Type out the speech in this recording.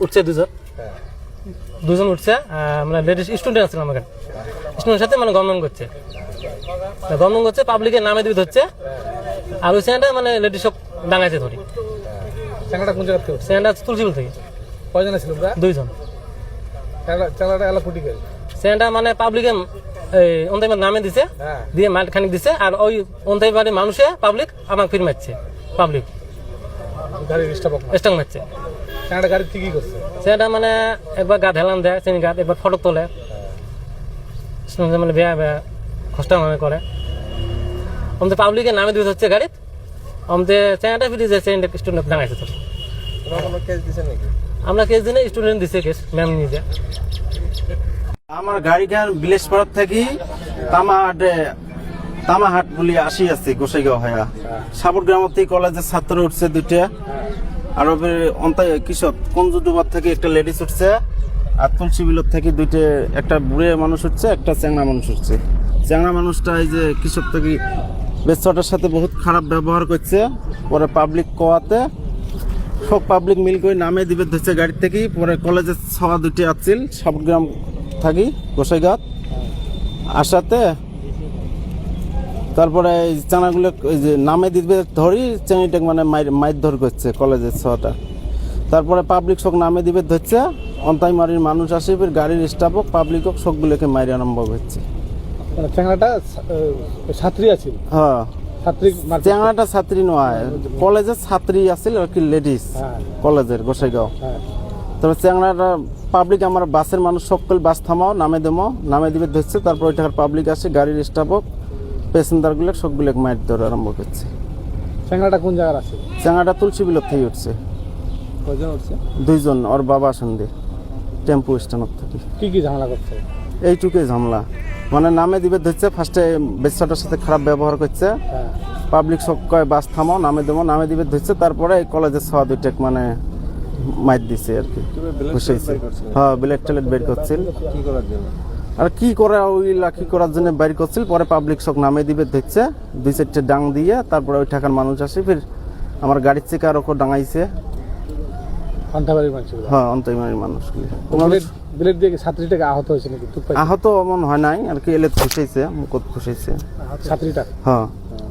উঠছে দুজন উঠছে, মানে লেডিস স্টুডেন্ট আছে আমাকে, স্টুডেন্টের সাথে মানে গমন করছে, পাবলিকের নামে দিবি হচ্ছে। আর ওই সেন্টার মানে লেডিস সব ডাঙাইছে ধরি। চ্যাংড়াটা কোন জায়গা থেকে? সেন্টার তুলসীপুর থেকে। কয়জন ছিল? 2 জন। চ্যাংড়াটা এলা ফুটি গেল। সেন্টার মানে পাবলিকের অন্তাইমার নামে দিছে, দিয়ে মাল খানিক দিছে, আর ওই অন্তাইমারের মানুষে পাবলিক আমাকে ফির মারছে, পাবলিক গাড়ির স্টক মারছে। চ্যাংড়া গাড়ি ঠিকই করছে। সেটা মানে একবার গা হেলান দেয় চিনি গাত, একবার ফটক তোলে, মানে বেয়া বেয়া কষ্ট মনে করে। আমাদের পাবলিকের নামে দিতে হচ্ছে গাড়ি, আমাদের চেনাটা ফিরে যায় স্টুডেন্ট ডাঙাইছে। তো আমরা কেস দিনে স্টুডেন্ট দিছে কেস, ম্যাম নিজে। আমার গাড়িখান বিলেশপাড়ার থাকি তামাহাট বলি আসি আছে গোসাইগাঁও হয়া সাবর গ্রাম থেকে কলেজের ছাত্র উঠছে 2টা, আর কিশোর কঞ্জুডুবার থেকে একটা লেডিস উঠছে, আর তুলসী বিলত থেকে 2টে, একটা বুড়ে মানুষ উঠছে, একটা চ্যাংড়া মানুষ উঠছে। চ্যাংড়া মানুষটা এই যে কিশোর থেকে বেচটার সাথে বহুত খারাপ ব্যবহার করছে। পরে পাবলিক কোয়াতে সব পাবলিক মিল করে নামে দিবে ধরছে গাড়ি থেকে। পরে কলেজের ছাওয়া 2টে আসছিল সাবর গ্রাম থাকি গোসাইগাঁত আসাতে, তারপরে এই চানাগুলো যে নামে দিবে ধরি চেঙিটা মানে মাইর ধর করছে কলেজের ছটা। তারপরে পাবলিক সব নামে দিবে ধরছে, অন্তাইমারির মানুষ আসে, ফির গাড়ির স্টাফ হোক পাবলিক হোক সবগুলোকে মাইরে আরম্ভ করছে। চ্যাংড়াটা ছাত্রী আছিল? হ্যাঁ, ছাত্রী। চ্যাংড়াটা ছাত্রী নয়, কলেজের ছাত্রী আছিল আর কি, লেডিস কলেজের গোসাইগাঁও। তবে চ্যাংড়াটা পাবলিক আমার বাসের মানুষ সকল বাস থামাও নামে দেবো, নামে দিবে ধরছে। তারপর ওই টাকার পাবলিক আসে, গাড়ির স্টাফ হোক প্যাসেঞ্জারগুলো সবগুলো মাইর ধরে আরম্ভ করছে। চ্যাংড়াটা কোন জায়গার আছে? চ্যাংড়াটা তুলসী বিলত থেকে উঠছে। কয়জন উঠছে? 2 জন, ওর বাবা সন্ধে টেম্পু স্ট্যান্ড থেকে। কি ঝামেলা করছে? এইটুকুই ঝামেলা, মানে নামে দিবে ধরছে, ফার্স্টে বেচাটার সাথে খারাপ ব্যবহার করছে। পাবলিক সব কয় বাস থামাও নামে দেবো, নামে দিবে ধরছে। তারপরে এই কলেজের ছাওয়া 2টা মানে মাইর দিছে আর কি, ঘুষাইছে। হ্যাঁ, ব্ল্যাক টয়লেট বের করছিল। আর কি করে ওই লাখি করার জন্য বাইর করছিল। পরে পাবলিক সব নামে দিবে ধরছে 2-4টে ডাং দিয়ে। তারপরে ওই টাকার মানুষ আসে, ফির আমার গাড়ির থেকে আর ওকে ডাঙাইছে। হ্যাঁ, অন্তইমারির মানুষগুলি। ব্লেড দিয়ে ছাত্রীটাকে আহত হয়েছে নাকি? আহত এমন হয় নাই আর কি, এলে খুশাইছে, মুখত খুশাইছে ছাত্রীটা। হ্যাঁ।